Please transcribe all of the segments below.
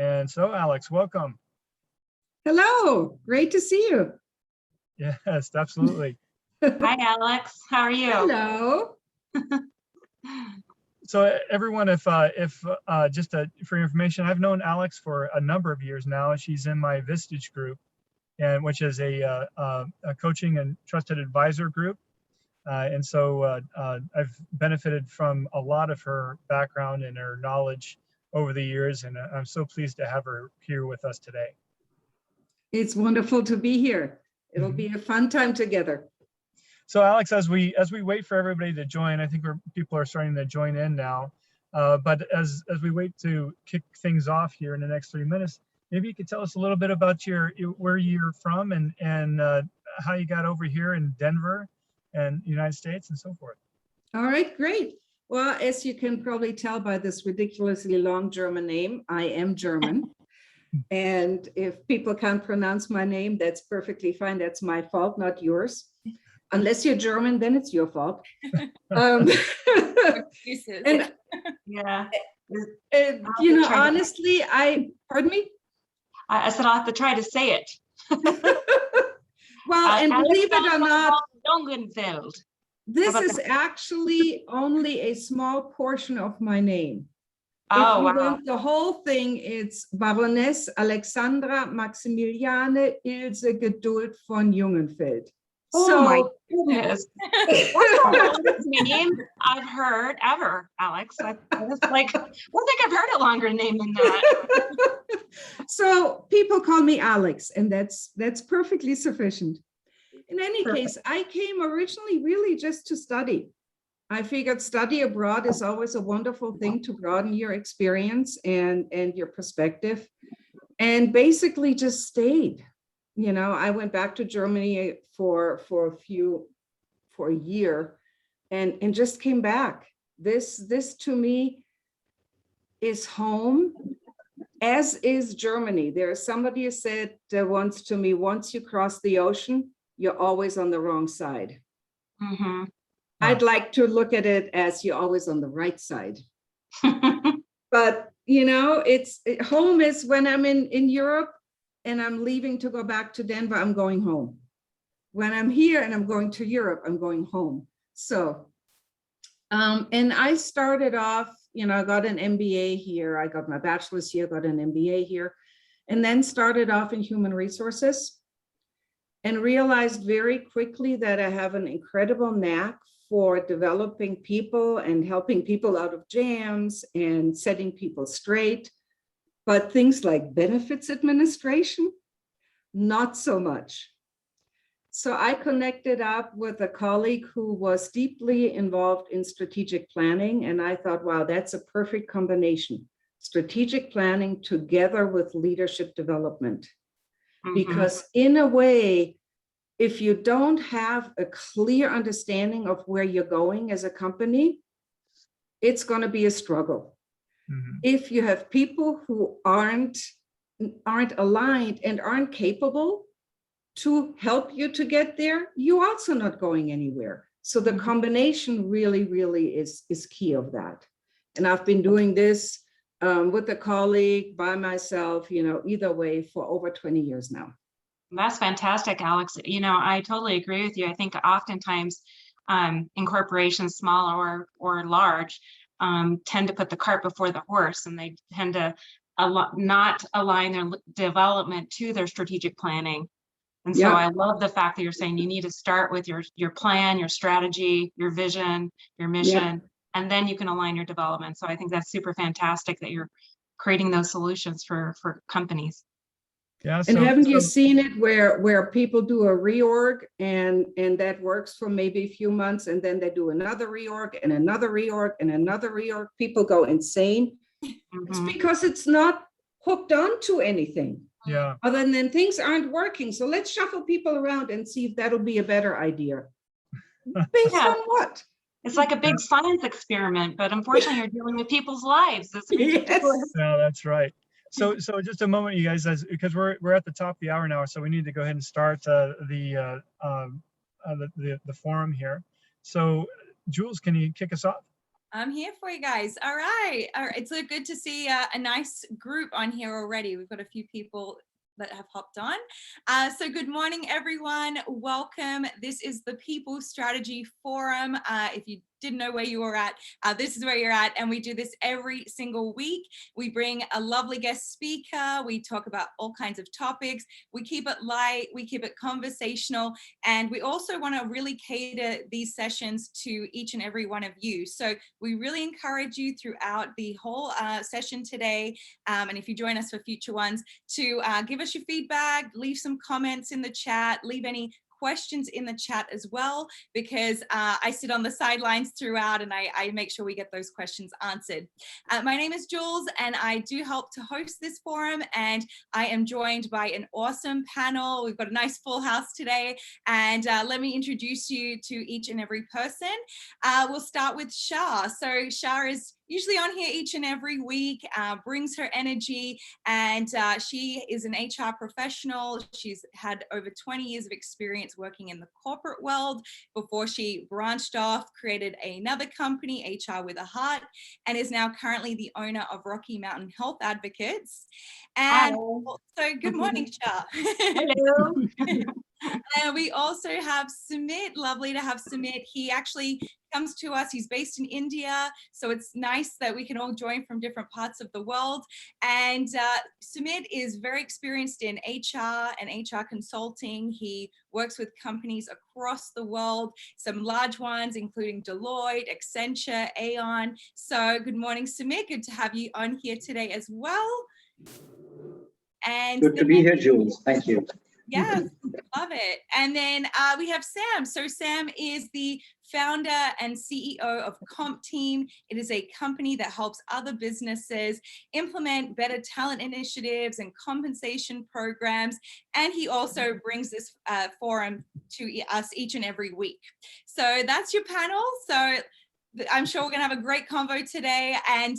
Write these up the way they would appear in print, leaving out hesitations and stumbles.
And so, Alex, welcome. Hello, great to see you. Yes, absolutely. Hi, Alex. How are you? Hello. So everyone, if just for your information, I've known Alex for a number of years now. She's in my Vistage group, and which is a coaching and trusted advisor group. And so I've benefited from a lot of her background and her knowledge over the years, and I'm so pleased to have her here with us today. It's wonderful to be here. It'll be a fun time together. So Alex, as we wait for everybody to join, I think people are starting to join in now. But as we wait to kick things off here in the next 3 minutes, maybe you could tell us a little bit about where you're from and how you got over here in Denver and United States and so forth. All right, great. Well, as you can probably tell by this ridiculously long German name, I am German. And if people can't pronounce my name, that's perfectly fine. That's my fault, not yours. Unless you're German, then it's your fault. And Yeah. you know, honestly, pardon me? I said I'll have to try to say it. Well, and believe it or Alexandra not, Von Jungenfeld. this is actually only a small portion of my name. Oh, If you wow. want the whole thing, it's Baroness Alexandra Maximiliane Ilse Geduld von Jungenfeld. Oh my goodness. That's the longest name I've heard ever, Alex. I was like, I don't think I've heard a longer name than that. So people call me Alex, and that's perfectly sufficient. In any case, I came originally really just to study. I figured study abroad is always a wonderful thing to broaden your experience and your perspective, and basically just stayed. You know, I went back to Germany for a year and just came back. This to me is home, as is Germany. There is somebody who said once to me, once you cross the ocean, you're always on the wrong side. Mm-hmm. I'd like to look at it as you're always on the right side. But, you know, home is when I'm in Europe and I'm leaving to go back to Denver, I'm going home. When I'm here and I'm going to Europe, I'm going home. So, and I started off, you know, I got an MBA here. I got my bachelor's here, got an MBA here, and then started off in human resources and realized very quickly that I have an incredible knack for developing people and helping people out of jams and setting people straight. But things like benefits administration, not so much. So I connected up with a colleague who was deeply involved in strategic planning. And I thought, wow, that's a perfect combination. Strategic planning together with leadership development. Mm-hmm. Because in a way, if you don't have a clear understanding of where you're going as a company, it's going to be a struggle. Mm-hmm. If you have people who aren't aligned and aren't capable to help you to get there, you're also not going anywhere. So the combination really, really is key of that. And I've been doing this with a colleague, by myself, you know, either way for over 20 years now. That's fantastic, Alex. You know, I totally agree with you. I think oftentimes in corporations, small or large, tend to put the cart before the horse, and they tend to not align their development to their strategic planning. And so I love the fact that you're saying you need to start with your plan, your strategy, your vision, your mission, and then you can align your development. So I think that's super fantastic that you're creating those solutions for companies. Yeah, and haven't you seen it where people do a reorg and that works for maybe a few months, and then they do another reorg and another reorg and another reorg? People go insane. Mm-hmm. It's because it's not hooked onto anything. Yeah. Other than things aren't working. So let's shuffle people around and see if that'll be a better idea. Based on what? It's like a big science experiment, but unfortunately you're dealing with people's lives. That's ridiculous. No, that's right. So just a moment, you guys, because we're at the top of the hour now, so we need to go ahead and start the forum here. So Jules, can you kick us off? I'm here for you guys. All right. All right. It's good to see a nice group on here already. We've got a few people that have hopped on. So good morning, everyone. Welcome. This is the People Strategy Forum. If you didn't know where you were at, this is where you're at. And we do this every single week. We bring a lovely guest speaker. We talk about all kinds of topics. We keep it light. We keep it conversational. And we also want to really cater these sessions to each and every one of you. So we really encourage you throughout the whole session today. And if you join us for future ones, to give us your feedback, leave some comments in the chat, leave any questions in the chat as well, because I sit on the sidelines throughout and I make sure we get those questions answered. My name is Jules and I do help to host this forum, and I am joined by an awesome panel. We've got a nice full house today, and let me introduce you to each and every person. We'll start with Shah. So Shah is usually on here each and every week, brings her energy, and she is an HR professional. She's had over 20 years of experience working in the corporate world before she branched off, created another company, HR with a Heart, and is now currently the owner of Rocky Mountain Health Advocates. And so good morning, Shah. Hello. And we also have Sumit. Lovely to have Sumit. He actually comes to us. He's based in India, so it's nice that we can all join from different parts of the world. And Sumit is very experienced in HR and HR consulting. He works with companies across the world, some large ones, including Deloitte, Accenture, Aon. So good morning, Sumit. Good to have you on here today as well. And good to be here, Jules. Thank you. Yes, love it. And then we have Sam. So Sam is the founder and CEO of Comp Team. It is a company that helps other businesses implement better talent initiatives and compensation programs. And he also brings this forum to us each and every week. So that's your panel. So I'm sure we're going to have a great convo today, and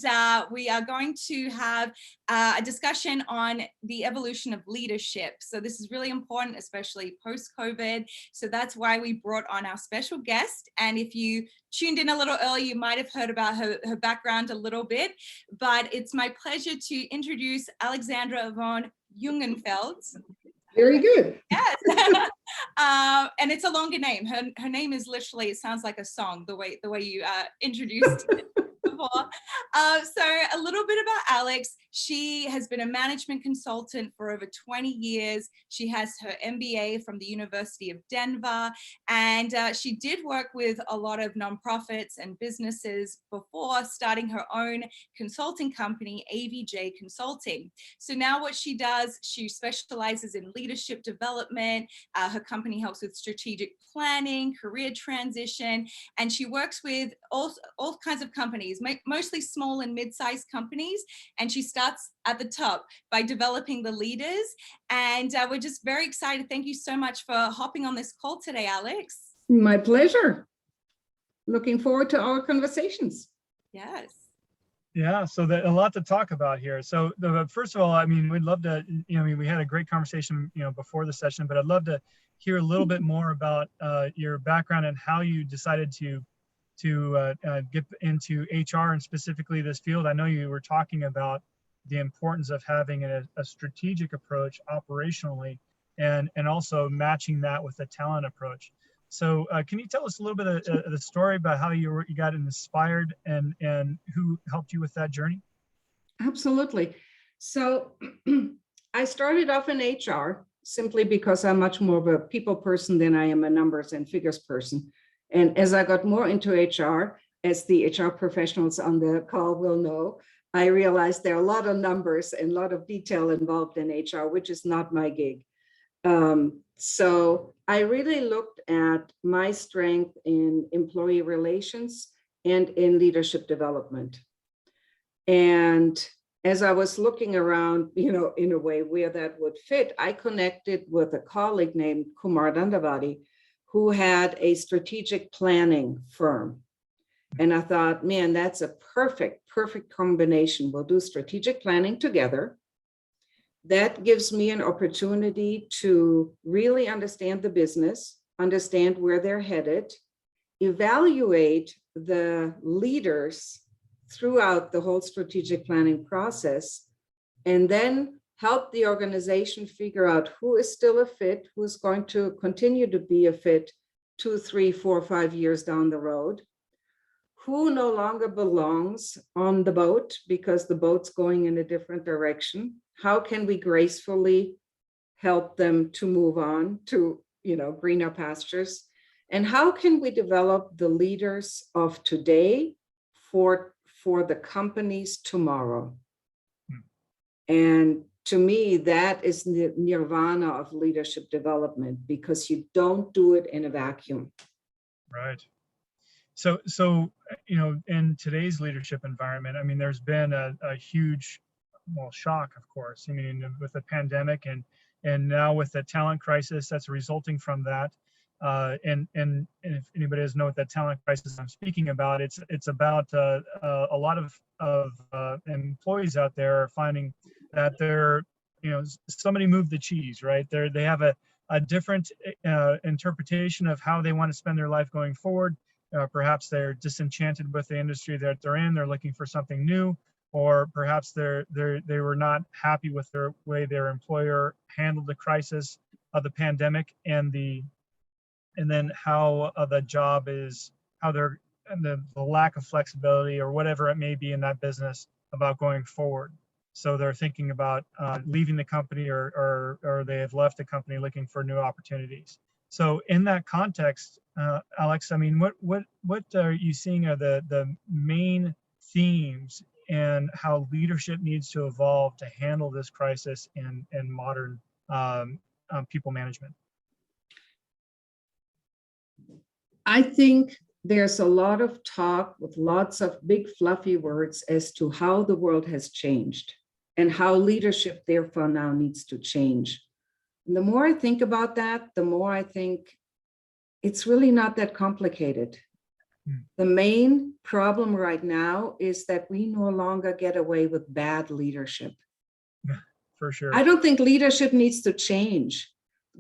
we are going to have a discussion on the evolution of leadership. So this is really important, especially post-COVID. So that's why we brought on our special guest. And if you tuned in a little early, you might have heard about her background a little bit, but it's my pleasure to introduce Alexandra Von Jungenfeld. Very good. Yes. And it's a longer name. Her name is literally, it sounds like a song, the way you introduced it before. So a little bit about Alex. She has been a management consultant for over 20 years. She has her MBA from the University of Denver, and she did work with a lot of nonprofits and businesses before starting her own consulting company, AVJ Consulting. So now what she does, she specializes in leadership development. Her company helps with strategic planning, career transition, and she works with all kinds of companies, mostly small and mid-sized companies. And she starts at the top by developing the leaders. And we're just very excited. Thank you so much for hopping on this call today, Alex. My pleasure. Looking forward to our conversations. Yes. Yeah, so a lot to talk about here. So first of all, I mean, we'd love to, we had a great conversation, before the session, but I'd love to hear a little bit more about your background and how you decided to get into HR and specifically this field. I know you were talking about the importance of having a strategic approach operationally and also matching that with a talent approach. So can you tell us a little bit of the story about how you got inspired and who helped you with that journey? Absolutely. So I started off in HR simply because I'm much more of a people person than I am a numbers and figures person. And as I got more into HR, as the HR professionals on the call will know, I realized there are a lot of numbers and a lot of detail involved in HR, which is not my gig. So I really looked at my strength in employee relations and in leadership development. And as I was looking around, in a way where that would fit, I connected with a colleague named Kumar Dandavadi, who had a strategic planning firm. And I thought, man, that's a perfect combination. We'll do strategic planning together. That gives me an opportunity to really understand the business, understand where they're headed. evaluate the leaders throughout the whole strategic planning process, and then help the organization figure out who is still a fit, who's going to continue to be a fit 2, 3, 4, 5 years down the road, who no longer belongs on the boat because the boat's going in a different direction. How can we gracefully help them to move on to, greener pastures? And how can we develop the leaders of today for the companies tomorrow? And to me, that is the nirvana of leadership development, because you don't do it in a vacuum. Right. So in today's leadership environment, I mean, there's been a huge, shock, of course. I mean, with the pandemic and now with the talent crisis that's resulting from that. And if anybody doesn't know what that talent crisis I'm speaking about, it's about a lot of employees out there are finding that they're, somebody moved the cheese, right? They have a different interpretation of how they want to spend their life going forward. Perhaps they're disenchanted with the industry that they're in. They're looking for something new, or perhaps they were not happy with their way their employer handled the crisis of the pandemic and then how the job is, how they're, and the lack of flexibility or whatever it may be in that business about going forward. So they're thinking about leaving the company or they have left the company looking for new opportunities. So in that context, Alex, I mean, what are you seeing are the main themes and how leadership needs to evolve to handle this crisis in modern people management? I think there's a lot of talk with lots of big fluffy words as to how the world has changed and how leadership therefore now needs to change. And the more I think about that, the more I think it's really not that complicated. The main problem right now is that we no longer get away with bad leadership. For sure. I don't think leadership needs to change.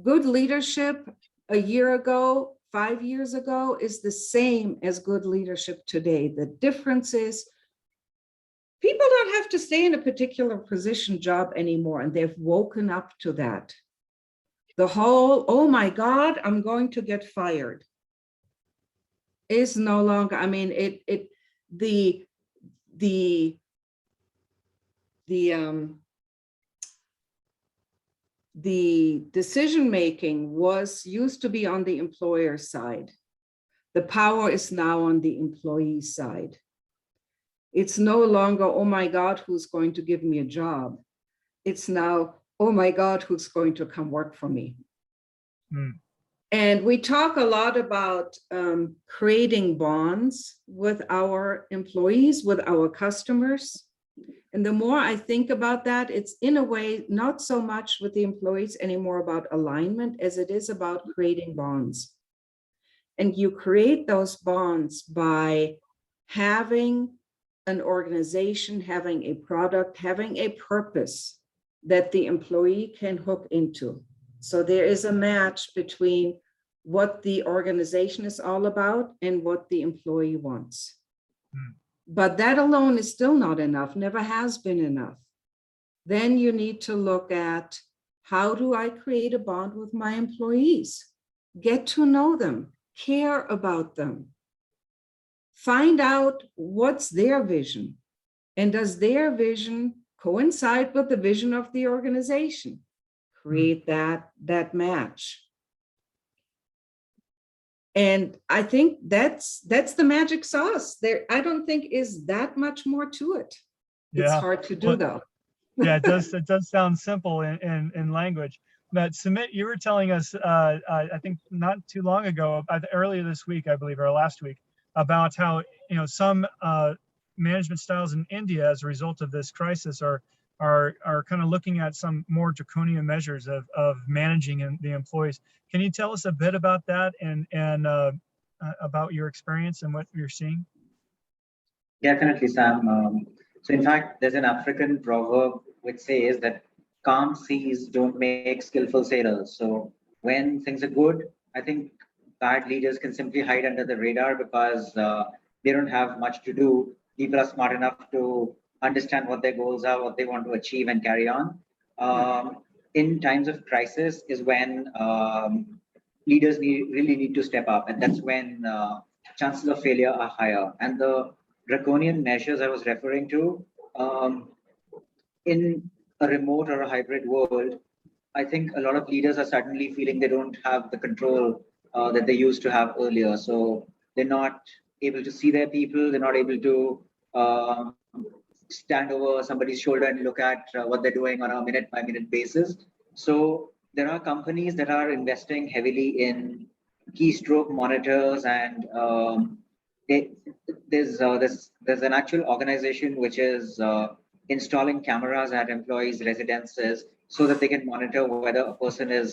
Good leadership a year ago, 5 years ago, is the same as good leadership today. The difference is people don't have to stay in a particular position job anymore, and they've woken up to that. The whole, oh my God, I'm going to get fired, is no longer, I mean, the decision-making used to be on the employer side. The power is now on the employee side. It's no longer, oh my God, who's going to give me a job? It's now, oh my God, who's going to come work for me? And we talk a lot about creating bonds with our employees, with our customers. And the more I think about that, it's in a way, not so much with the employees anymore about alignment as it is about creating bonds. And you create those bonds by having an organization, having a product, having a purpose that the employee can hook into. So there is a match between what the organization is all about and what the employee wants. But that alone is still not enough, never has been enough. Then you need to look at, how do I create a bond with my employees? Get to know them, care about them. Find out what's their vision, and does their vision coincide with the vision of the organization? Create that match. And I think that's the magic sauce. There, I don't think is that much more to it. It's hard to do though. Yeah, it does sound simple in language. But Sumit, you were telling us, I think not too long ago, earlier this week, I believe, or last week, about how some management styles in India, as a result of this crisis, are kind of looking at some more draconian measures of managing the employees. Can you tell us a bit about that and about your experience and what you're seeing? Definitely, Sam. So in fact, there's an African proverb which says that calm seas don't make skillful sailors. So when things are good, I think bad leaders can simply hide under the radar because they don't have much to do. People are smart enough to understand what their goals are, what they want to achieve, and carry on. In times of crisis is when leaders really need to step up, and that's when chances of failure are higher. And the draconian measures I was referring to, in a remote or a hybrid world, I think a lot of leaders are suddenly feeling they don't have the control that they used to have earlier. So they're not able to see their people. They're not able to stand over somebody's shoulder and look at what they're doing on a minute-by-minute basis. So there are companies that are investing heavily in keystroke monitors, and there's an actual organization which is installing cameras at employees' residences so that they can monitor whether a person is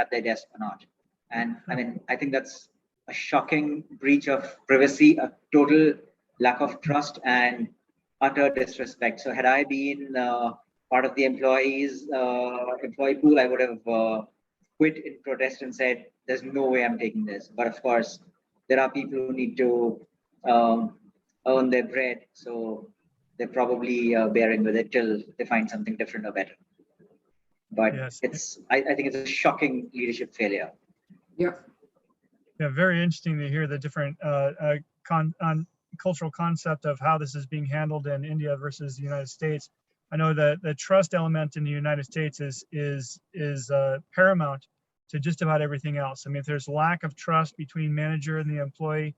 at their desk or not. And I mean, I think that's a shocking breach of privacy, a total lack of trust, and utter disrespect. So had I been part of the employee pool, I would have quit in protest and said, there's no way I'm taking this. But of course, there are people who need to earn their bread. So they're probably bearing with it till they find something different or better. But Yes. I think it's a shocking leadership failure. Yeah. Yeah, very interesting to hear the different cultural concept of how this is being handled in India versus the United States. I know that the trust element in the United States is paramount to just about everything else. I mean, if there's lack of trust between manager and the employee,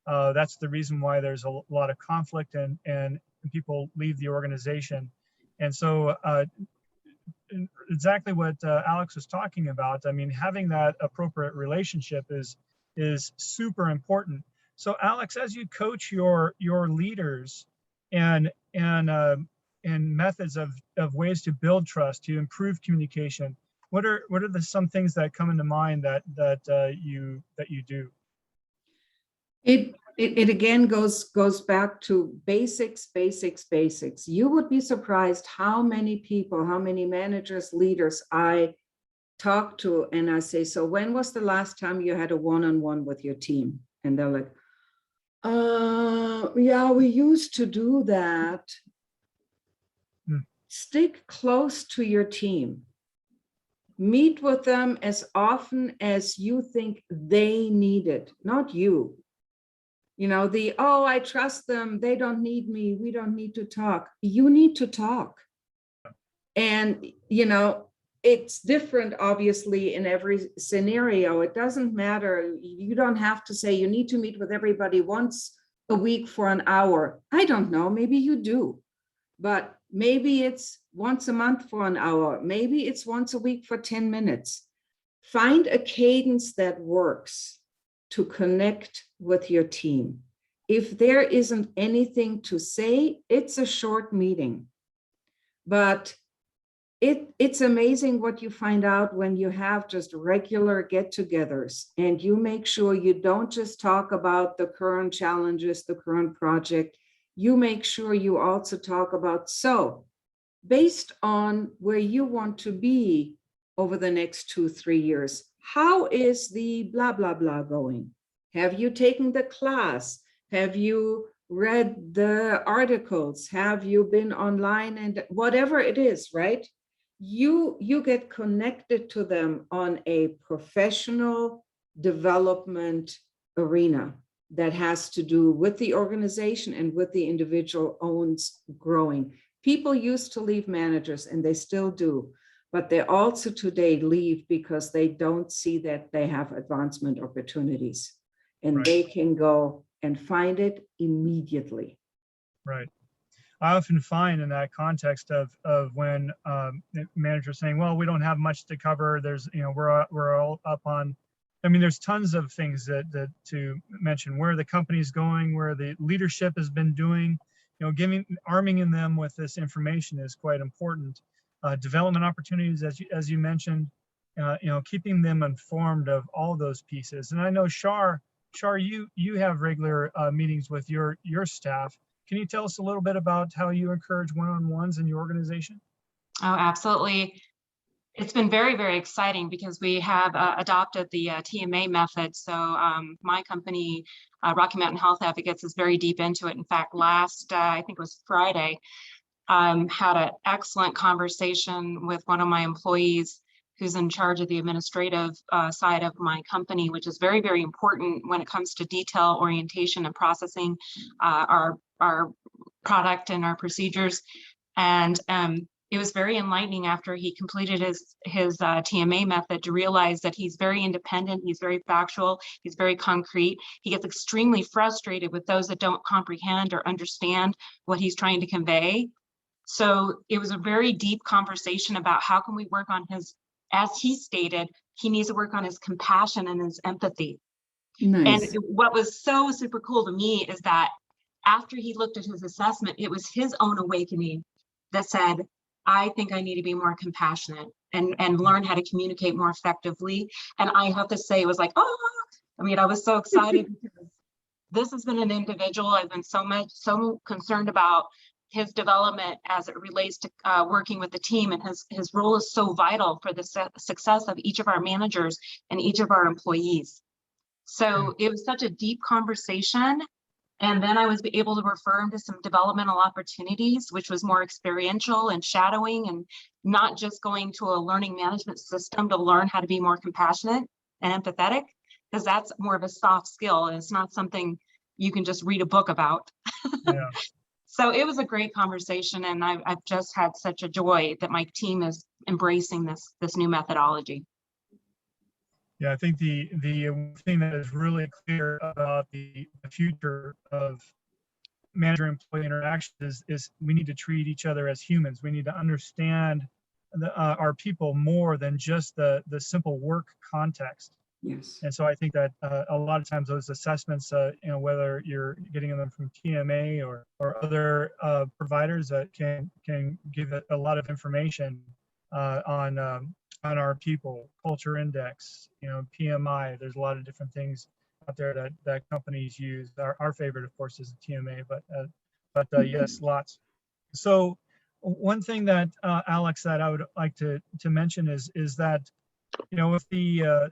that's the reason why there's a lot of conflict and people leave the organization. And so exactly what Alex was talking about, I mean, having that appropriate relationship is super important. So Alex, as you coach your leaders and methods of ways to build trust, to improve communication, what are some things that come into mind that you do? It again goes back to basics. You would be surprised how many people, how many managers, leaders I talk to, and I say, so when was the last time you had a one-on-one with your team? And they're like, yeah, we used to do that. Stick close to your team. Meet with them as often as you think they need it, not you. You know, oh, I trust them, they don't need me, we don't need to talk. You need to talk. And, you know, it's different, obviously, in every scenario. It doesn't matter. You don't have to say you need to meet with everybody once a week for an hour. I don't know, maybe you do. But maybe it's once a month for an hour. Maybe it's once a week for 10 minutes. Find a cadence that works to connect with your team. If there isn't anything to say, it's a short meeting. But it's amazing what you find out when you have just regular get-togethers and you make sure you don't just talk about the current challenges, the current project. You make sure you also talk about, so based on where you want to be over the next 2-3 years, how is the blah, blah, blah going? Have you taken the class? Have you read the articles? Have you been online? And whatever it is, right? You get connected to them on a professional development arena that has to do with the organization and with the individual owns growing. People used to leave managers, and they still do, but they also today leave because they don't see that they have advancement opportunities, and Right. They can go and find it immediately. Right. I often find in that context of when managers saying, well, we don't have much to cover. There's, you know, we're all up on, I mean, there's tons of things that to mention, where the company's going, where the leadership has been doing, you know, arming them with this information is quite important. Development opportunities, as you mentioned, you know, keeping them informed of all those pieces. And I know Shar, you have regular meetings with your staff. Can you tell us a little bit about how you encourage one-on-ones in your organization? Oh, absolutely. It's been very, very exciting because we have adopted the Tma method. So my company, Rocky Mountain Health Advocates, is very deep into it. In fact, last, I think it was Friday, had an excellent conversation with one of my employees who's in charge of the administrative side of my company, which is very, very important when it comes to detail orientation and processing our product and our procedures. And it was very enlightening after he completed his TMA method to realize that he's very independent, he's very factual, he's very concrete. He gets extremely frustrated with those that don't comprehend or understand what he's trying to convey. So it was a very deep conversation about how can we work on his, as he stated, he needs to work on his compassion and his empathy. Nice. And what was so super cool to me is that after he looked at his assessment, it was his own awakening that said, I think I need to be more compassionate and learn how to communicate more effectively. And I have to say, it was like, oh, I mean, I was so excited because this has been an individual I've been so concerned about his development as it relates to working with the team, and his role is so vital for the success of each of our managers and each of our employees. So it was such a deep conversation. And then I was able to refer him to some developmental opportunities, which was more experiential and shadowing, and not just going to a learning management system to learn how to be more compassionate and empathetic, because that's more of a soft skill and it's not something you can just read a book about. Yeah. So it was a great conversation, and I've just had such a joy that my team is embracing this new methodology. Yeah, I think the thing that is really clear about the future of manager-employee interaction is we need to treat each other as humans. We need to understand our people more than just the simple work context. Yes. And so I think that a lot of times those assessments, you know, whether you're getting them from TMA or other providers that can give a lot of information on our people, culture index, you know, PMI. There's a lot of different things out there that companies use. Our favorite, of course, is the TMA, but yes, lots. So one thing that Alex, that I would like to mention is that, you know, with the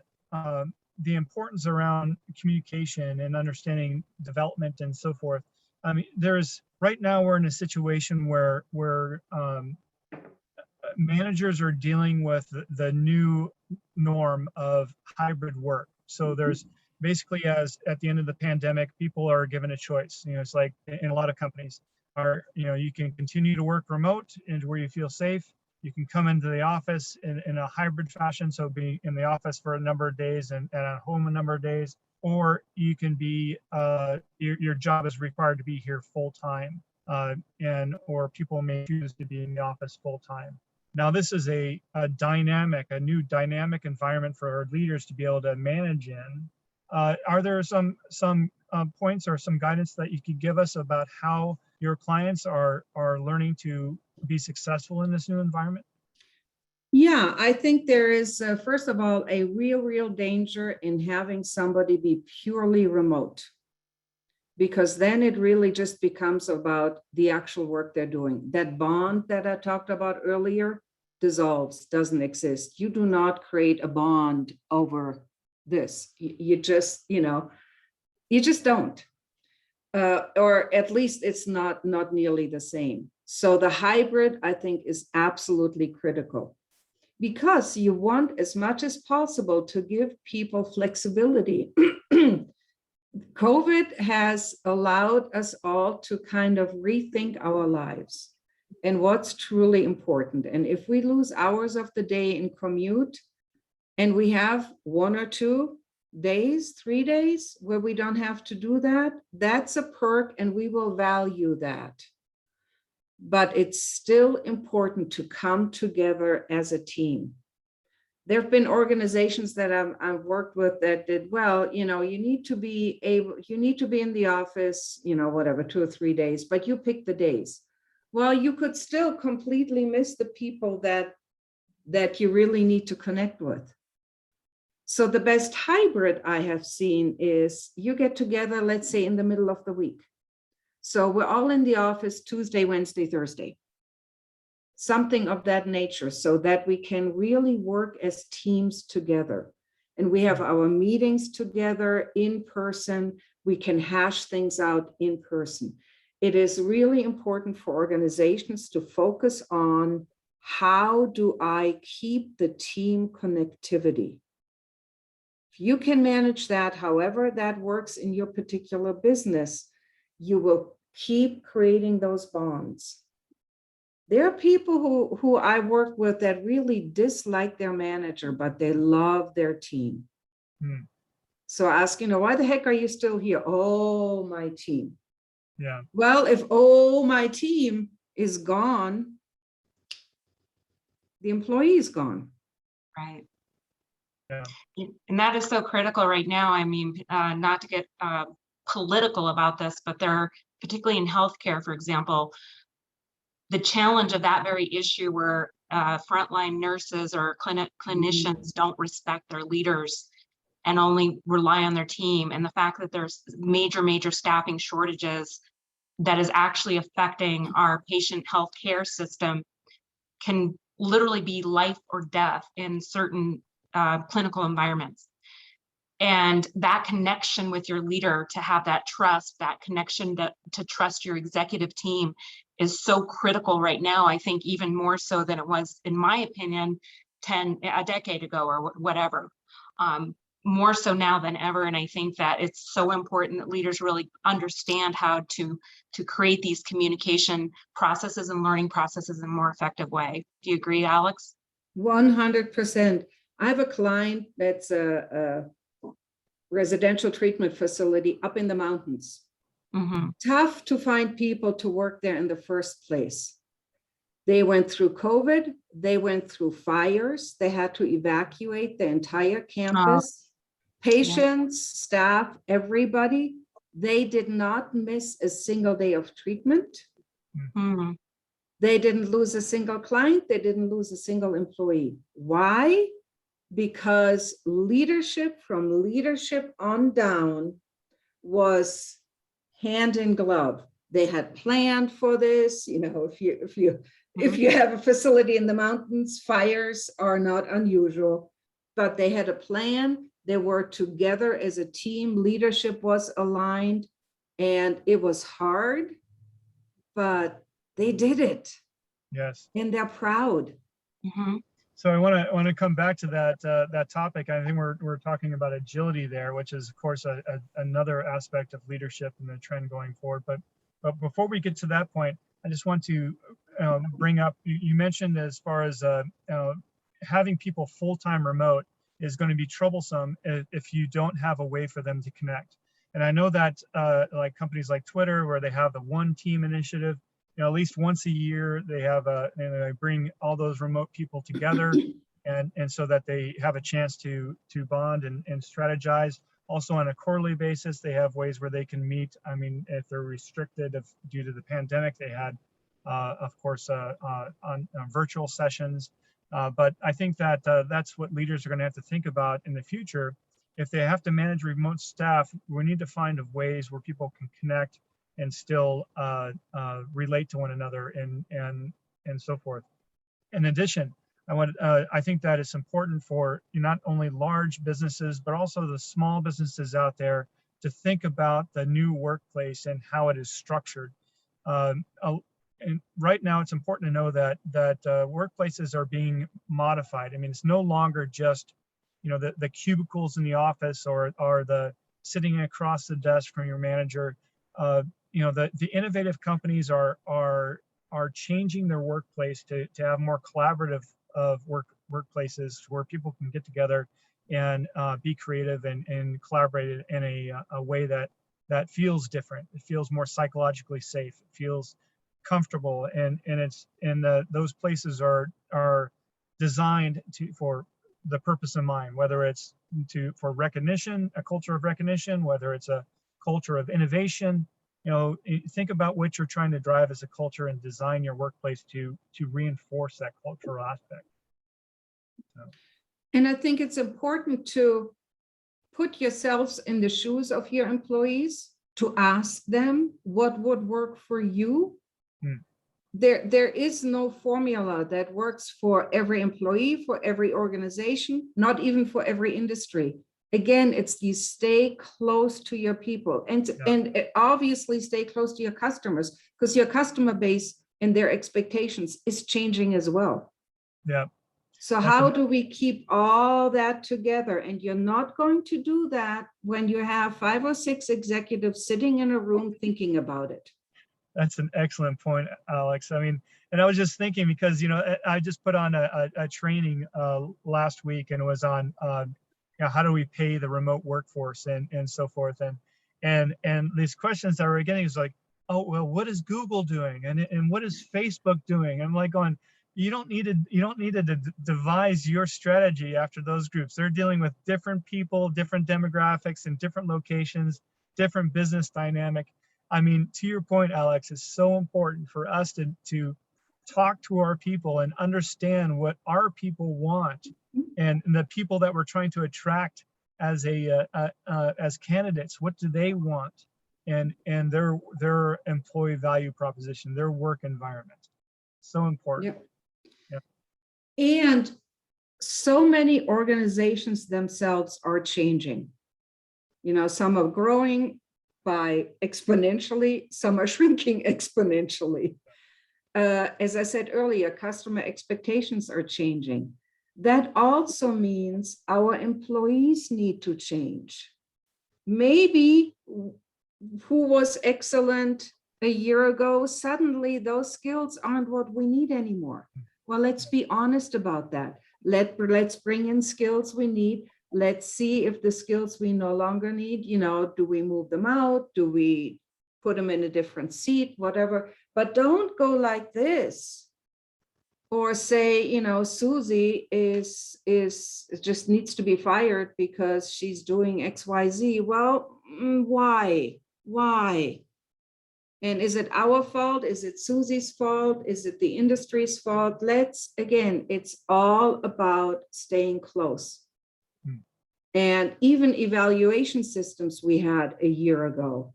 importance around communication and understanding development and so forth. I mean, right now we're in a situation where managers are dealing with the new norm of hybrid work. So there's basically, as at the end of the pandemic, people are given a choice. You know, it's like in a lot of companies you know, you can continue to work remote and where you feel safe. You can come into the office in a hybrid fashion, so be in the office for a number of days and at home a number of days, or you can be, your job is required to be here full time, or people may choose to be in the office full time. Now, this is a new dynamic environment for our leaders to be able to manage in. Are there some points or some guidance that you could give us about how your clients are learning to be successful in this new environment? Yeah, I think there is, first of all, a real danger in having somebody be purely remote, because then it really just becomes about the actual work they're doing. That bond that I talked about earlier dissolves, doesn't exist. You do not create a bond over this. You just, you know, you just don't. Or at least it's not nearly the same. So the hybrid, I think, is absolutely critical, because you want as much as possible to give people flexibility. COVID has allowed us all to kind of rethink our lives and what's truly important. And if we lose hours of the day in commute, and we have 1 or 2 days, 3 days where we don't have to do that, that's a perk, and we will value that. But it's still important to come together as a team. There have been organizations that I've worked with that did, well, you know, you need to be in the office, you know, whatever, 2 or 3 days, but you pick the days. Well, you could still completely miss the people that you really need to connect with. So the best hybrid I have seen is you get together, let's say, in the middle of the week. So we're all in the office Tuesday, Wednesday, Thursday. something of that nature, so that we can really work as teams together. And we have our meetings together in person. We can hash things out in person. It is really important for organizations to focus on, how do I keep the team connectivity? If you can manage that, however that works in your particular business, you will keep creating those bonds. There are people who I work with that really dislike their manager, but they love their team. So ask, why the heck are you still here? Oh, my team. Yeah. Well, if my team is gone, the employee is gone. Right. Yeah. And that is so critical right now. I mean, not to get political about this, but there are, particularly in healthcare, for example, the challenge of that very issue where frontline nurses or clinicians don't respect their leaders and only rely on their team, and the fact that there's major staffing shortages that is actually affecting our patient health care system can literally be life or death in certain clinical environments. And that connection with your leader, to have that trust, that connection to trust your executive team, is so critical right now. I think even more so than it was, in my opinion, a decade ago or whatever. More so now than ever. And I think that it's so important that leaders really understand how to create these communication processes and learning processes in a more effective way. Do you agree, Alex? 100%. I have a client that's a residential treatment facility up in the mountains. Tough to find people to work there in the first place. They went through COVID, they went through fires, they had to evacuate the entire campus. Patients, staff, everybody, they did not miss a single day of treatment. They didn't lose a single client, they didn't lose a single employee. Why? Because leadership, from leadership on down, was hand in glove. They had planned for this. If you have a facility in the mountains, fires are not unusual, but they had a plan. They were together as a team. Leadership was aligned, and it was hard, but they did it. Yes. And they're proud. So I want to come back to that topic. I think we're talking about agility there, which is of course another aspect of leadership and the trend going forward. But before we get to that point, I just want to bring up, you mentioned as far as having people full-time remote is going to be troublesome if you don't have a way for them to connect. And I know that like companies like Twitter, where they have the one team initiative, at least once a year, they have they bring all those remote people together, and so that they have a chance to bond and strategize. Also on a quarterly basis, they have ways where they can meet. I mean, if they're restricted due to the pandemic, they had, of course, on virtual sessions. But I think that that's what leaders are going to have to think about in the future. If they have to manage remote staff, we need to find ways where people can connect and still relate to one another and so forth. In addition, I think that it's important for not only large businesses, but also the small businesses out there to think about the new workplace and how it is structured. And right now, it's important to know that workplaces are being modified. I mean, it's no longer just the cubicles in the office or the sitting across the desk from your manager. The innovative companies are changing their workplace to have more collaborative workplaces where people can get together and be creative and collaborate in a way that feels different. It feels more psychologically safe. It feels comfortable, and those places are designed for the purpose in mind, whether it's for recognition, a culture of recognition, whether it's a culture of innovation. Think about what you're trying to drive as a culture and design your workplace to reinforce that cultural aspect. And I think it's important to put yourselves in the shoes of your employees, to ask them what would work for you. there is no formula that works for every employee, for every organization, not even for every industry. Again, it's you stay close to your people and obviously stay close to your customers, because your customer base and their expectations is changing as well. Yeah. So how do we keep all that together? And you're not going to do that when you have 5 or 6 executives sitting in a room thinking about it. That's an excellent point, Alex. I mean, and I was just thinking, because, you know, I just put on a training last week, and it was on, you know, how do we pay the remote workforce and so forth. And these questions that we're getting is like, oh, well, what is Google doing? And what is Facebook doing? I'm like going, you don't need to devise your strategy after those groups. They're dealing with different people, different demographics, and different locations, different business dynamic. I mean, to your point, Alex, it's so important for us to talk to our people and understand what our people want, and the people that we're trying to attract as as candidates. What do they want, and their employee value proposition, their work environment. So important. Yep. And so many organizations themselves are changing. You know, some are growing by exponentially, some are shrinking exponentially. As I said earlier, customer expectations are changing. That also means our employees need to change. Maybe who was excellent a year ago, suddenly those skills aren't what we need anymore. Well, let's be honest about that. Let's bring in skills we need. Let's see if the skills we no longer need, you know, do we move them out? Do we put them in a different seat, whatever? But don't go like this. Or say, you know, Susie is just needs to be fired because she's doing XYZ. Well, why? And is it our fault? Is it Susie's fault? Is it the industry's fault? Again, it's all about staying close. And even evaluation systems we had a year ago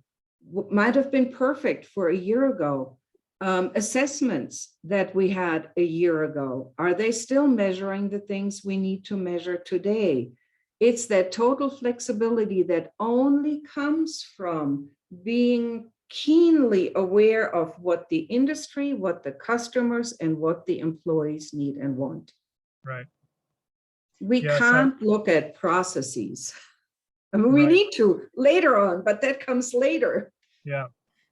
might have been perfect for a year ago. Assessments that we had a year ago, are they still measuring the things we need to measure today? It's that total flexibility that only comes from being keenly aware of what the industry, what the customers, and what the employees need and want. Right. We can't look at processes. I mean, we need to later on, but that comes later. Yeah.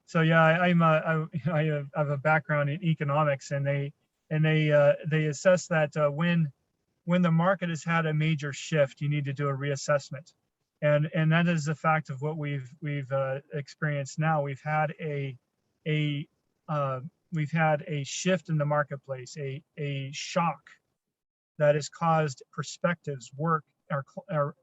So yeah, I have a background in economics, and they assess that when the market has had a major shift, you need to do a reassessment, and that is the fact of what we've experienced now. We've had a shift in the marketplace, a shock that has caused perspectives, work, or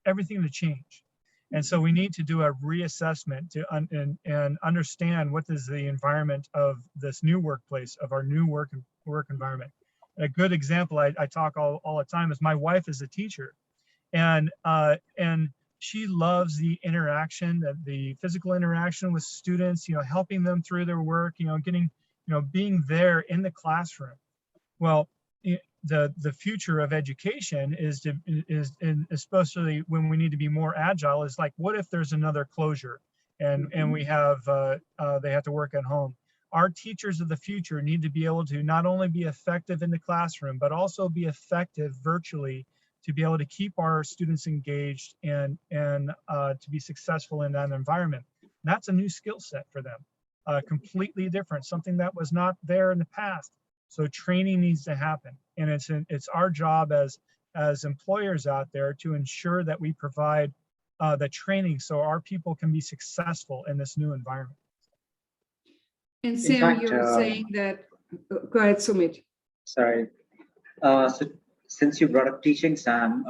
everything to change. And so we need to do a reassessment and understand what is the environment of this new workplace, of our new work environment. A good example I talk all the time is my wife is a teacher, and she loves the interaction, the physical interaction with students, you know, helping them through their work, you know, being there in the classroom. Well, the future of education is especially when we need to be more agile, is like, what if there's another closure and we have they have to work at home? Our teachers of the future need to be able to not only be effective in the classroom, but also be effective virtually, to be able to keep our students engaged and to be successful in that environment. That's a new skill set for them, completely different, something that was not there in the past. So training needs to happen, and it's our job as employers out there to ensure that we provide the training so our people can be successful in this new environment. And Sam, you're saying that. Go ahead, Sumit. Sorry. So since you brought up teaching, Sam,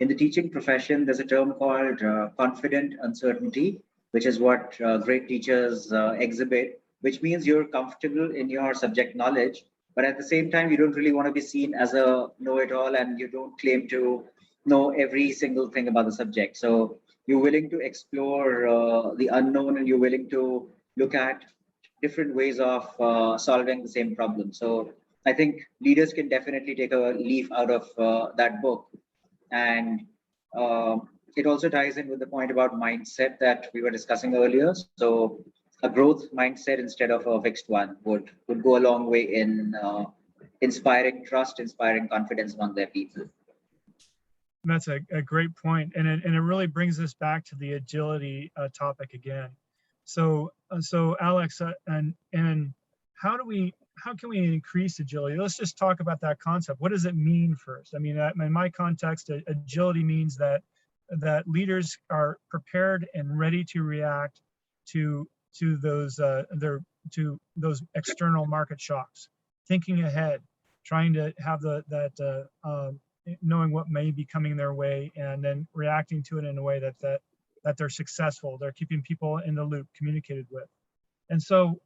in the teaching profession, there's a term called confident uncertainty, which is what great teachers exhibit, which means you're comfortable in your subject knowledge, but at the same time, you don't really want to be seen as a know-it-all, and you don't claim to know every single thing about the subject. So you're willing to explore the unknown, and you're willing to look at different ways of solving the same problem. So I think leaders can definitely take a leaf out of that book. And it also ties in with the point about mindset that we were discussing earlier. So a growth mindset instead of a fixed one would go a long way in inspiring trust, inspiring confidence among their people. That's a great point, and it really brings us back to the agility topic again. So Alex, and how can we increase agility? Let's just talk about that concept. What does it mean first? I mean, in my context, agility means that leaders are prepared and ready to react to those external market shocks, thinking ahead, trying to have knowing what may be coming their way, and then reacting to it in a way that they're successful, they're keeping people in the loop, communicated with. And so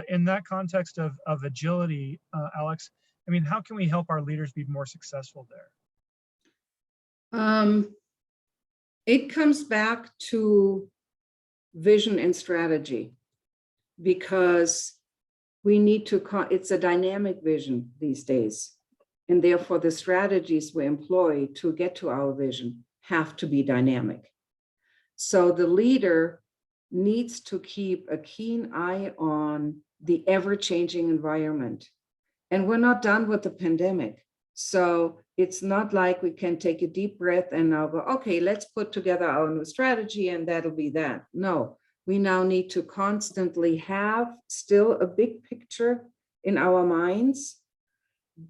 in that context of agility, Alex, I mean, how can we help our leaders be more successful there? It comes back to vision and strategy, because we need to, it's a dynamic vision these days. And therefore the strategies we employ to get to our vision have to be dynamic. So the leader needs to keep a keen eye on the ever-changing environment. And we're not done with the pandemic. So it's not like we can take a deep breath and now go, okay, let's put together our new strategy and that'll be that. No, we now need to constantly have still a big picture in our minds,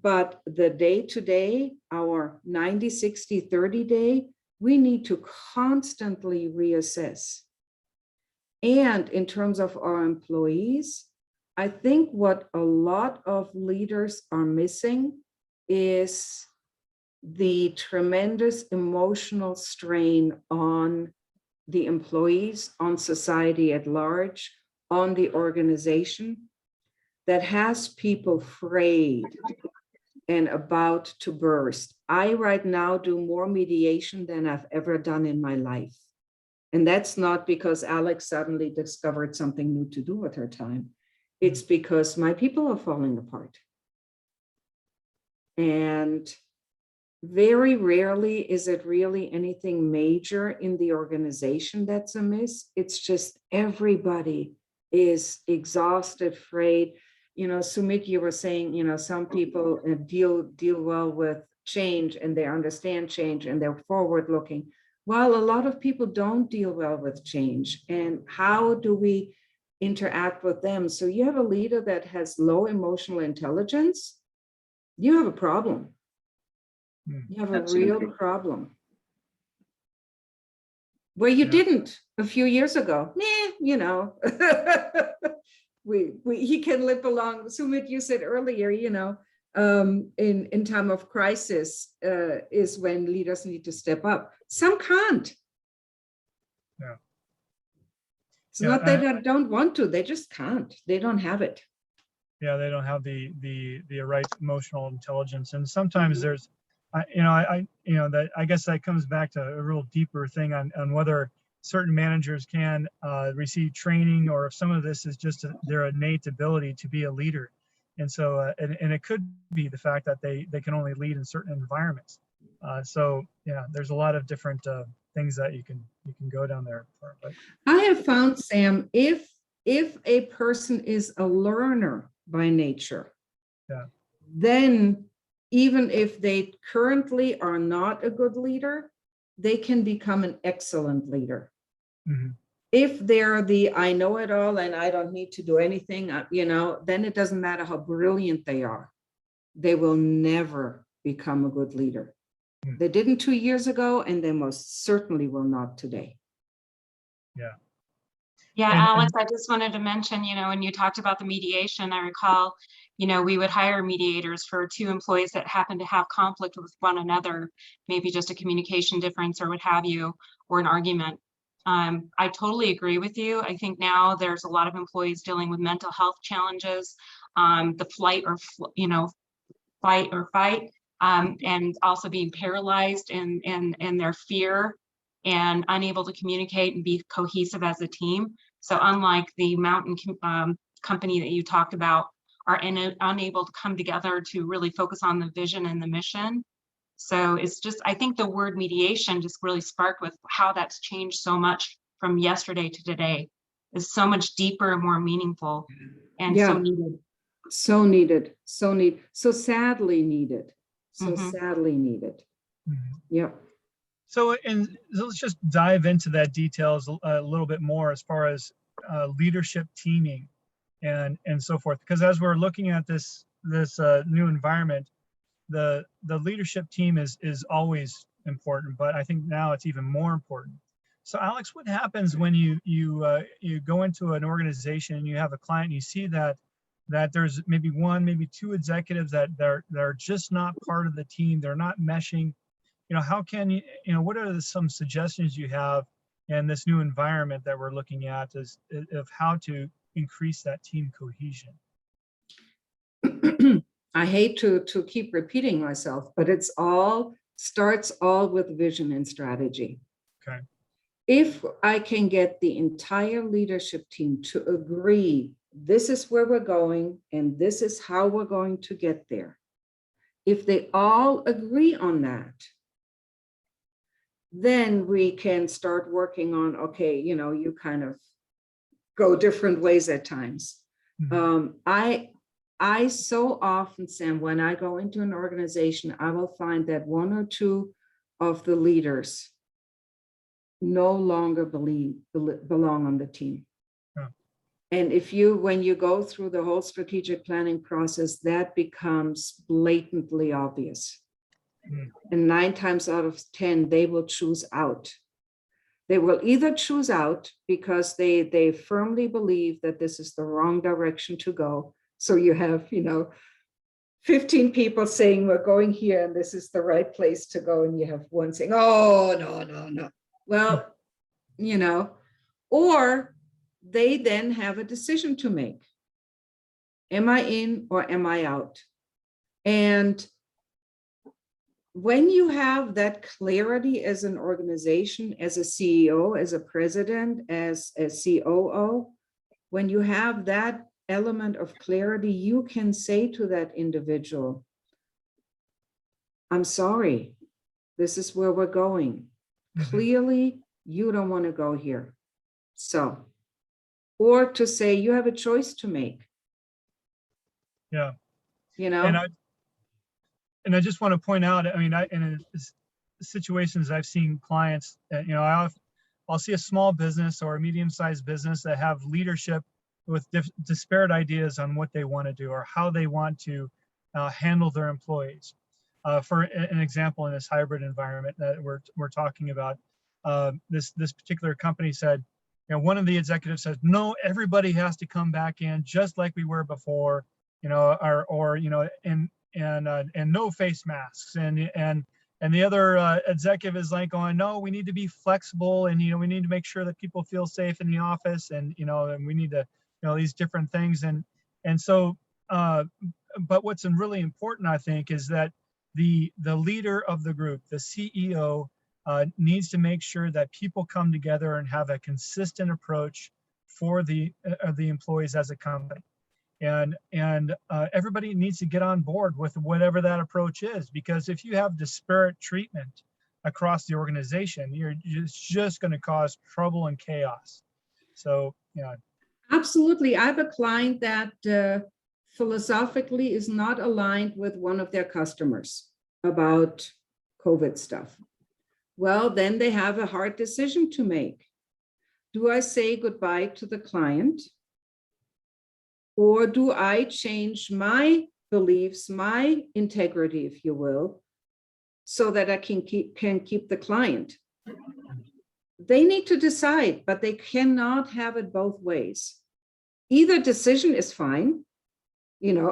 but the day-to-day, our 90, 60, 30 day, we need to constantly reassess. And in terms of our employees, I think what a lot of leaders are missing is the tremendous emotional strain on the employees, on society at large, on the organization, that has people frayed and about to burst. I right now do more mediation than I've ever done in my life. And that's not because Alex suddenly discovered something new to do with her time. It's because my people are falling apart. And very rarely is it really anything major in the organization that's amiss. It's just everybody is exhausted, frayed. You know, Sumit, you were saying, you know, some people deal well with change and they understand change and they're forward looking. While a lot of people don't deal well with change. And how do we interact with them? So you have a leader that has low emotional intelligence, you have a problem. You have a real problem. Where you didn't a few years ago. You know, he can limp along. Sumit, you said earlier, you know, in time of crisis is when leaders need to step up. Some can't. Yeah. It's not that they don't want to, they just can't. They don't have it. Yeah, they don't have the right emotional intelligence, and sometimes there's, I guess that comes back to a real deeper thing on whether certain managers can receive training, or if some of this is just their innate ability to be a leader. And so, and it could be the fact that they can only lead in certain environments. So yeah, there's a lot of different things that you can go down there for. But I have found, Sam, if a person is a learner by nature, then even if they currently are not a good leader, they can become an excellent leader. Mm-hmm. If they're the I know it all and I don't need to do anything, you know, then it doesn't matter how brilliant they are. They will never become a good leader. Mm-hmm. They didn't 2 years ago, and they most certainly will not today. Yeah, Alex, I just wanted to mention, you know, when you talked about the mediation, I recall, you know, we would hire mediators for 2 employees that happen to have conflict with one another, maybe just a communication difference or what have you, or an argument. I totally agree with you. I think now there's a lot of employees dealing with mental health challenges, the fight or fight, and also being paralyzed in their fear and unable to communicate and be cohesive as a team. So unlike the mountain company that you talked about are unable to come together to really focus on the vision and the mission. So it's just, I think the word mediation just really sparked with how that's changed so much from yesterday to today. Is so much deeper and more meaningful and so needed. So needed, so sadly needed, Mhm. sadly needed. Mhm. Yep. So, and let's just dive into that details a little bit more as far as leadership teaming and so forth. Because as we're looking at this new environment, the leadership team is always important, but I think now it's even more important. So, Alex, what happens when you go into an organization and you have a client and you see that there's maybe one, maybe two executives that they're just not part of the team, they're not meshing. How can what are some suggestions you have in this new environment that we're looking at of how to increase that team cohesion? I hate to keep repeating myself, but it's starts all with vision and strategy. Okay. If I can get the entire leadership team to agree, this is where we're going and this is how we're going to get there. If they all agree on that, then we can start working on, okay, you kind of go different ways at times. Mhm. I so often, Sam, when I go into an organization, I will find that one or two of the leaders no longer belong on the team. Yeah. And when you go through the whole strategic planning process, that becomes blatantly obvious. Mm. And 9 times out of 10, they will choose out. They will either choose out because they firmly believe that this is the wrong direction to go. So you have, 15 people saying we're going here and this is the right place to go. And you have one saying, oh, no. Well, or they then have a decision to make. Am I in or am I out? And when you have that clarity as an organization, as a CEO, as a president, as a COO, when you have that element of clarity, you can say to that individual, I'm sorry, this is where we're going. Mhm. Clearly, you don't want to go here. So, or to say you have a choice to make. Yeah. You know? And I just want to point out, I mean, in situations I've seen clients, I'll see a small business or a medium-sized business that have leadership with disparate ideas on what they want to do or how they want to handle their employees. For an example, in this hybrid environment that we're talking about, this particular company said, one of the executives said, no, everybody has to come back in just like we were before, and no face masks, and the other executive is like going, no, we need to be flexible, and we need to make sure that people feel safe in the office, and and we need to these different things, and so but what's really important, I think, is that the leader of the group, the CEO, needs to make sure that people come together and have a consistent approach for the employees as a company. And everybody needs to get on board with whatever that approach is, because if you have disparate treatment across the organization, it's just going to cause trouble and chaos. So, yeah. Absolutely. I have a client that philosophically is not aligned with one of their customers about COVID stuff. Well, then they have a hard decision to make. Do I say goodbye to the client? Or do I change my beliefs, my integrity, if you will, so that I can keep the client? They need to decide, but they cannot have it both ways. Either decision is fine.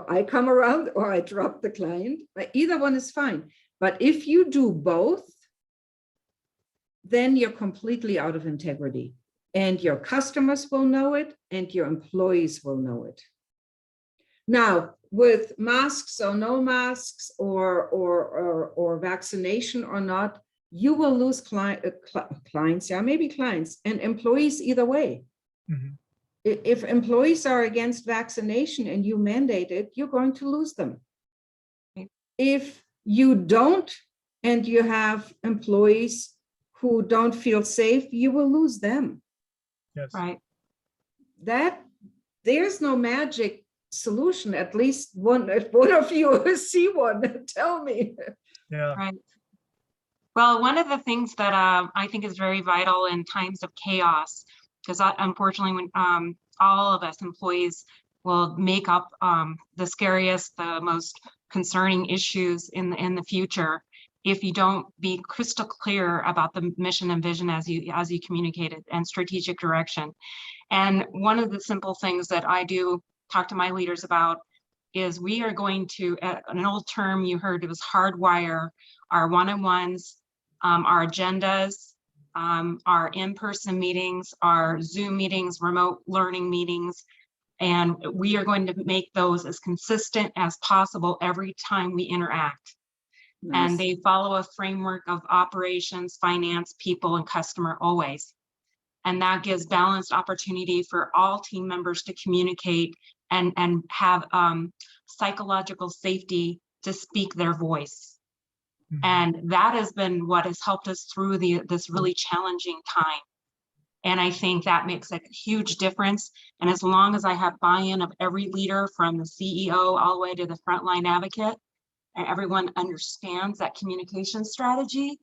I come around or I drop the client, but either one is fine. But if you do both, then you're completely out of integrity, and your customers will know it and your employees will know it. Now, with masks or no masks or vaccination or not, you will lose clients, maybe clients and employees either way. Mm-hmm. If employees are against vaccination and you mandate it, you're going to lose them. Right. If you don't, and you have employees who don't feel safe, you will lose them. Yes. Right. There's no magic solution. At least one of you see one, tell me. Yeah. Right. Well, one of the things that I think is very vital in times of chaos, because unfortunately, when all of us employees will make up the scariest, the most concerning issues in the future, if you don't be crystal clear about the mission and vision as you communicated, and strategic direction. And one of the simple things that I do talk to my leaders about is we are going to, an old term you heard, it was hardwire our one-on-ones, our agendas, our in-person meetings, our Zoom meetings, remote learning meetings, and we are going to make those as consistent as possible every time we interact. Nice. And they follow a framework of operations, finance, people, and customer always. And that gives balanced opportunity for all team members to communicate and have psychological safety to speak their voice. And that has been what has helped us through this really challenging time. And I think that makes a huge difference. And as long as I have buy-in of every leader from the CEO all the way to the frontline advocate, and everyone understands that communication strategy,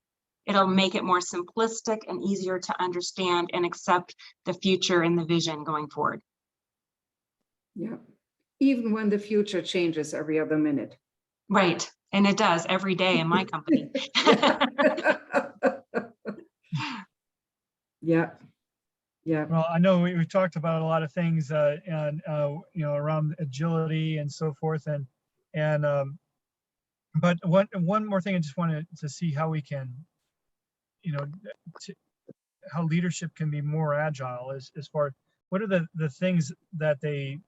it'll make it more simplistic and easier to understand and accept the future and the vision going forward. Yeah, even when the future changes every other minute. Right, and it does every day in my company. Yeah, yeah. Well, I know we talked about a lot of things, and around agility and so forth, but one more thing I just wanted to see how we can, how leadership can be more agile as far what are the things that they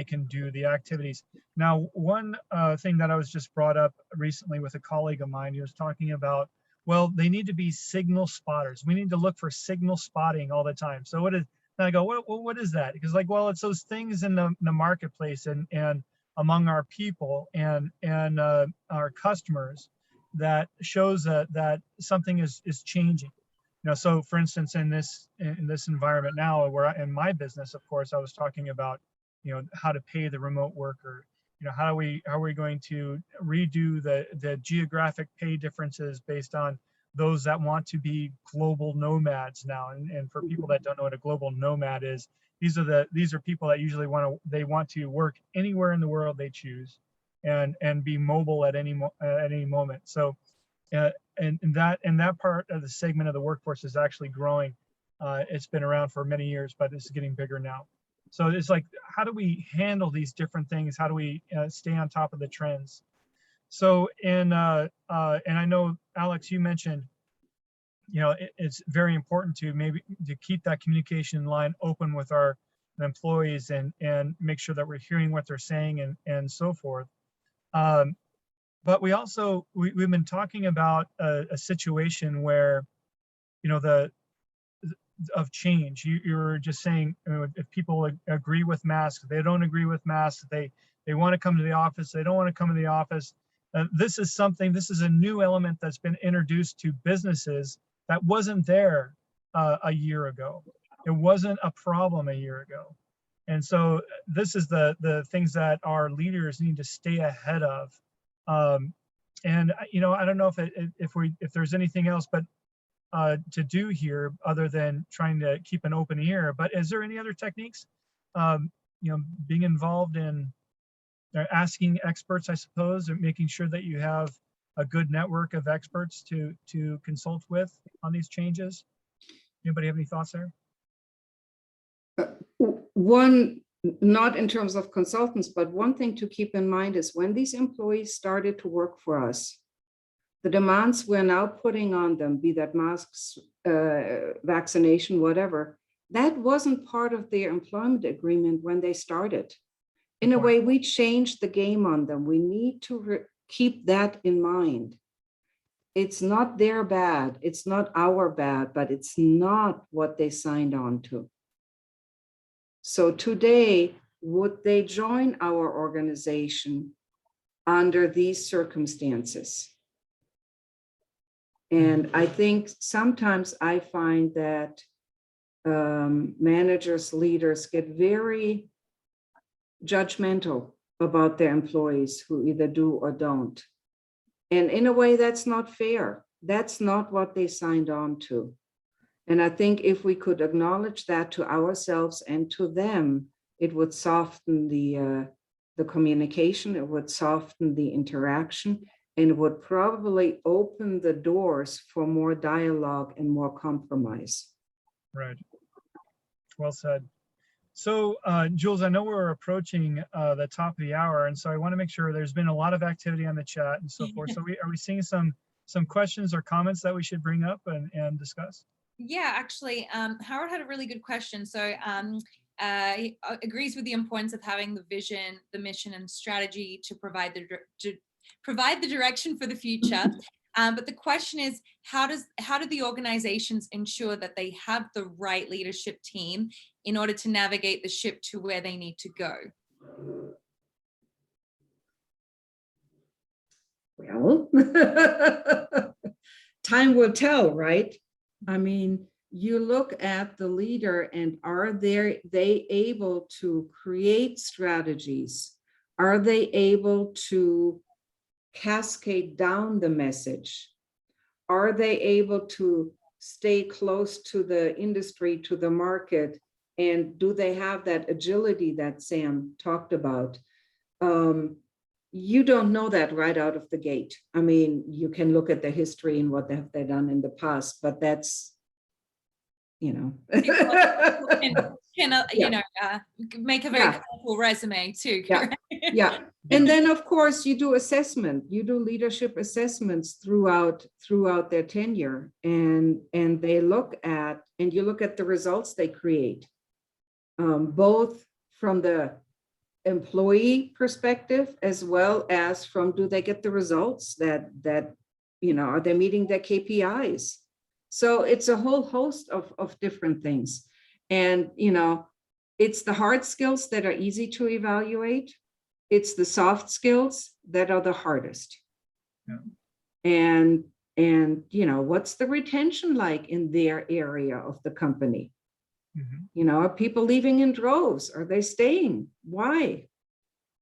can do, the activities. Now, one thing that I was just brought up recently with a colleague of mine, he was talking about, well, they need to be signal spotters. We need to look for signal spotting all the time. So what is, and I go, what is that? Because like, well, it's those things in the marketplace and among our people and our customers that shows that something is changing. So for instance, in this environment now, where in my business, of course, I was talking about, how to pay the remote worker. How are we going to redo the geographic pay differences based on those that want to be global nomads now? And for people that don't know what a global nomad is, these are people that usually want to work anywhere in the world they choose, and be mobile at any moment. So, and that part of the segment of the workforce is actually growing. It's been around for many years, but it's getting bigger now. So it's like, how do we handle these different things? How do we stay on top of the trends? So and I know, Alex, you mentioned, it's very important to keep that communication line open with our employees and make sure that we're hearing what they're saying and so forth. But we also, we've been talking about a situation where, of change. You were just saying, if people agree with masks, they don't agree with masks, they want to come to the office, they don't want to come to the office. This is a new element that's been introduced to businesses that wasn't there a year ago. It wasn't a problem a year ago. And so this is the things that our leaders need to stay ahead of. And I don't know if there's anything else but to do here other than trying to keep an open ear. But is there any other techniques? Being involved in asking experts, I suppose, and making sure that you have a good network of experts to consult with on these changes. Anybody have any thoughts there? One, not in terms of consultants, but one thing to keep in mind is when these employees started to work for us, the demands we're now putting on them, be that masks, vaccination, whatever, that wasn't part of their employment agreement when they started. In a way, we changed the game on them. We need to keep that in mind. It's not their bad, it's not our bad, but it's not what they signed on to. So today, would they join our organization under these circumstances? And I think sometimes I find that managers, leaders get very judgmental about their employees who either do or don't. And in a way, that's not fair. That's not what they signed on to. And I think if we could acknowledge that to ourselves and to them, it would soften the communication, it would soften the interaction, and it would probably open the doors for more dialogue and more compromise. Right. Well said. So, Jules, I know we're approaching the top of the hour, and so I want to make sure there's been a lot of activity on the chat and so forth. So, are we seeing some questions or comments that we should bring up and discuss? Yeah, actually, Howard had a really good question. So he agrees with the importance of having the vision, the mission, and strategy to provide the direction for the future. But the question is, how do the organizations ensure that they have the right leadership team in order to navigate the ship to where they need to go? Well, time will tell, right? I mean, you look at the leader and are they able to create strategies? Are they able to cascade down the message? Are they able to stay close to the industry, to the market? And do they have that agility that Sam talked about? You don't know that right out of the gate. I mean, you can look at the history and what have they done in the past, but that's, you know. Make a very colorful resume too. Yeah. And then of course you do assessment, you do leadership assessments throughout their tenure, and they look at, and you look at the results they create, both from the employee perspective as well as from, do they get the results that are they meeting their KPIs? So it's a whole host of different things. And it's the hard skills that are easy to evaluate. It's the soft skills that are the hardest. Yeah. And what's the retention like in their area of the company? Mm-hmm. Are people leaving in droves? Are they staying? Why?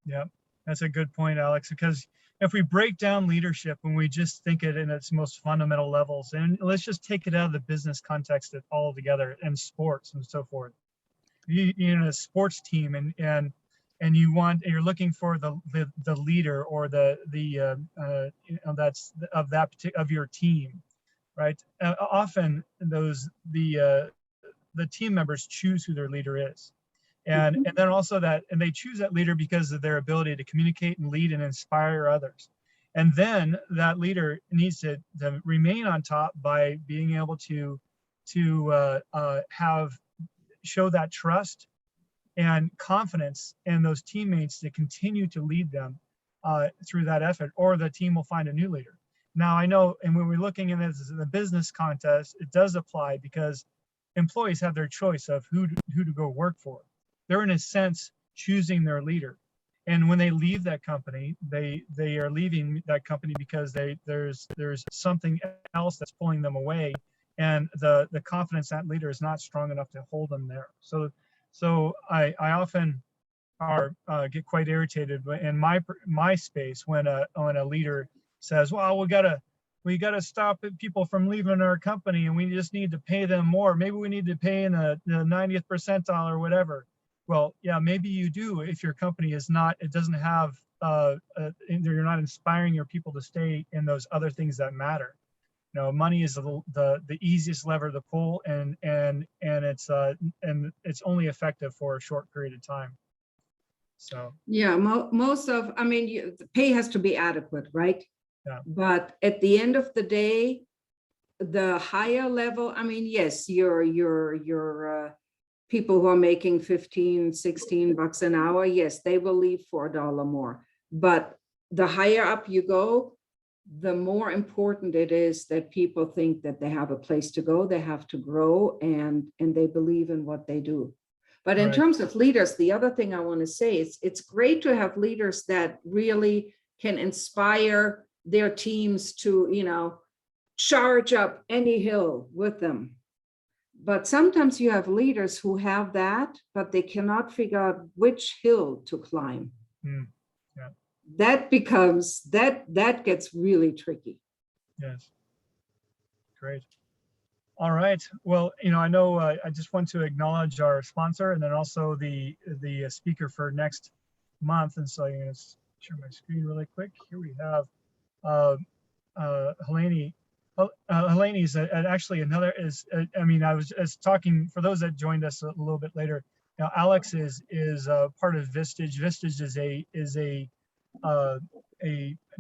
Yeah, that's a good point, Alex, because if we break down leadership and we just think it in its most fundamental levels, and let's just take it out of the business context altogether and sports and so forth. You a sports team and you're looking for the leader or that's of your team, right? Often the team members choose who their leader is. And then also they choose that leader because of their ability to communicate and lead and inspire others. And then that leader needs to remain on top by being able to show that trust and confidence in those teammates to continue to lead them through that effort, or the team will find a new leader. Now I know, and when we're looking at this in the business context, it does apply because employees have their choice of who to go work for. They're in a sense choosing their leader, and when they leave that company, they are leaving that company because there's something else that's pulling them away, and the confidence that leader is not strong enough to hold them there. So I often get quite irritated in my space when a leader says, well, we gotta stop people from leaving our company and we just need to pay them more. Maybe we need to pay in the 90th percentile or whatever. Well, yeah, maybe you do if your company doesn't have, you're not inspiring your people to stay in those other things that matter. Money is the easiest lever to pull, and it's only effective for a short period of time. So yeah, the pay has to be adequate, right? Yeah. But at the end of the day, the higher level, yes, your people who are making 15, 16 bucks an hour, yes, they will leave for $1 more. But the higher up you go, the more important it is that people think that they have a place to go, they have to grow, and they believe in what they do. But in Right. terms of leaders, the other thing I want to say is it's great to have leaders that really can inspire their teams to, you know, charge up any hill with them. But sometimes you have leaders who have that, but they cannot figure out which hill to climb. Mm, yeah. That becomes, that gets really tricky. Yes. Great. All right. Well, you know, I know I just want to acknowledge our sponsor and then also the speaker for next month. And so I'm going to share my screen really quick. Here we have Helene. Helene is actually another is, I mean, I was talking for those that joined us a little bit later. Now, Alex is part of Vistage. Vistage is a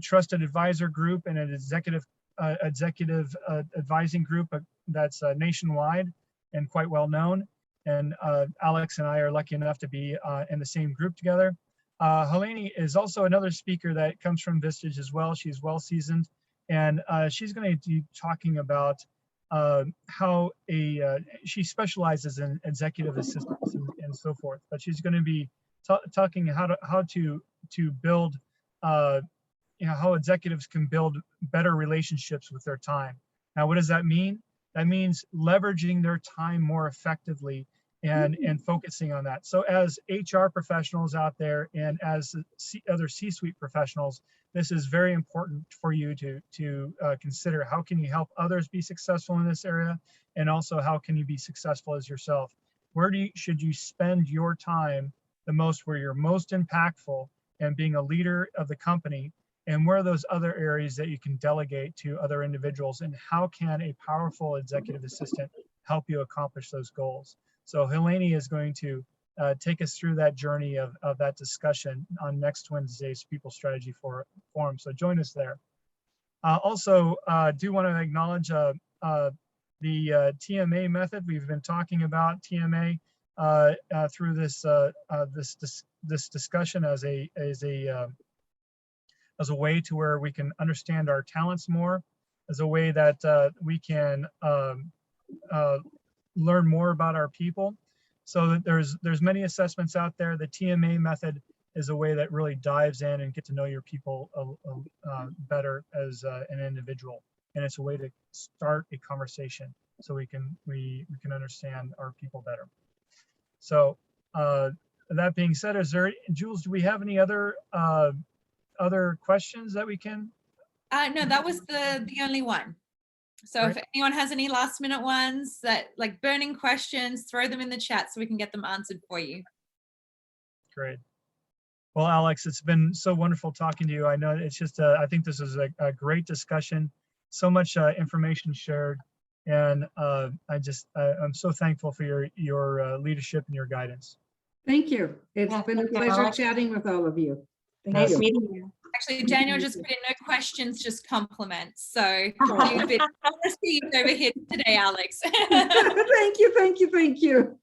trusted advisor group and an executive advising group that's nationwide and quite well known. And Alex and I are lucky enough to be in the same group together. Helene is also another speaker that comes from Vistage as well. She's well seasoned, and she's going to be talking about how she specializes in executive assistance and so forth. But she's going to be talking how to build you know, how executives can build better relationships with their time. Now, what does that mean? That means leveraging their time more effectively and focusing on that. So as HR professionals out there and as other C-suite professionals, this is very important for you to consider. How can you help others be successful in this area? And also, how can you be successful as yourself? Where should you spend your time the most, where you're most impactful and being a leader of the company? And where are those other areas that you can delegate to other individuals? And how can a powerful executive assistant help you accomplish those goals? So Helene is going to take us through that journey of that discussion on next Wednesday's People Strategy Forum. So join us there. Also, do want to acknowledge the TMA method. We've been talking about TMA through this discussion as a way to where we can understand our talents more, as a way that we can learn more about our people. So that there's many assessments out there. The TMA method is a way that really dives in and get to know your people better as an individual. And it's a way to start a conversation so we can understand our people better. So that being said, Jules, do we have any other questions that we can? No, that was the only one. So Right. if anyone has any last minute ones that like burning questions, throw them in the chat so we can get them answered for you. Great. Well, Alex, it's been so wonderful talking to you. I know it's just, I think this is a great discussion, so much information shared. And I'm so thankful for your leadership and your guidance. Thank you. It's Yeah, been a thank you, pleasure Alex. chatting with all of you. Thank Nice you. meeting you. Actually, Daniel just put in no questions, just compliments. So you've been received over here today, Alex. Thank you, thank you, thank you.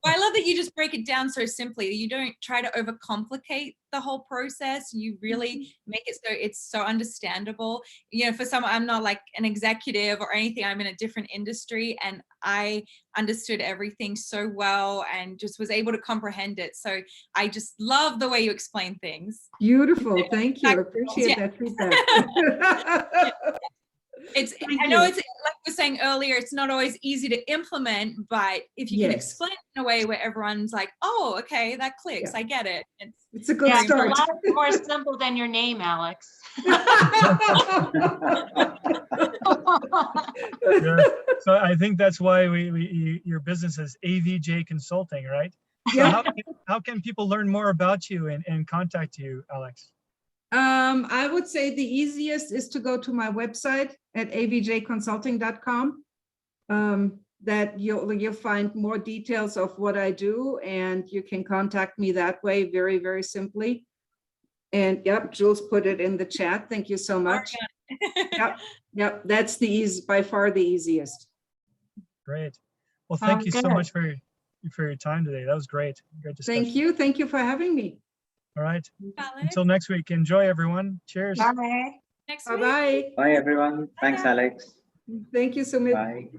I love that you just break it down so simply. You don't try to overcomplicate the whole process. You really make it so it's so understandable. You know, for someone, I'm not like an executive or anything. I'm in a different industry and I understood everything so well and just was able to comprehend it. So I just love the way you explain things. Beautiful, thank you. I appreciate that feedback. I know it's like we were saying earlier, it's not always easy to implement, but if you can Yes. explain it in a way where everyone's like, oh, okay, that clicks, Yeah. I get it. It's a good Yeah, start. it's a lot more simple than your name, Alex. Yeah. So I think that's why your business is AVJ Consulting, right? So Yeah. how can people learn more about you and contact you, Alex? I would say the easiest is to go to my website at avjconsulting.com. That you'll find more details of what I do, and you can contact me that way very, very simply. And yep, Jules put it in the chat. Thank you so much. Yep, that's by far the easiest. Great. Well, thank Sounds you so good. much for your time today. That was great. Great discussion. Thank you for having me. All right. Alex, Until next week. Enjoy, everyone. Cheers. Bye. next week. Bye-bye. Bye, everyone. Thanks, Alex. Thank you so much. Bye.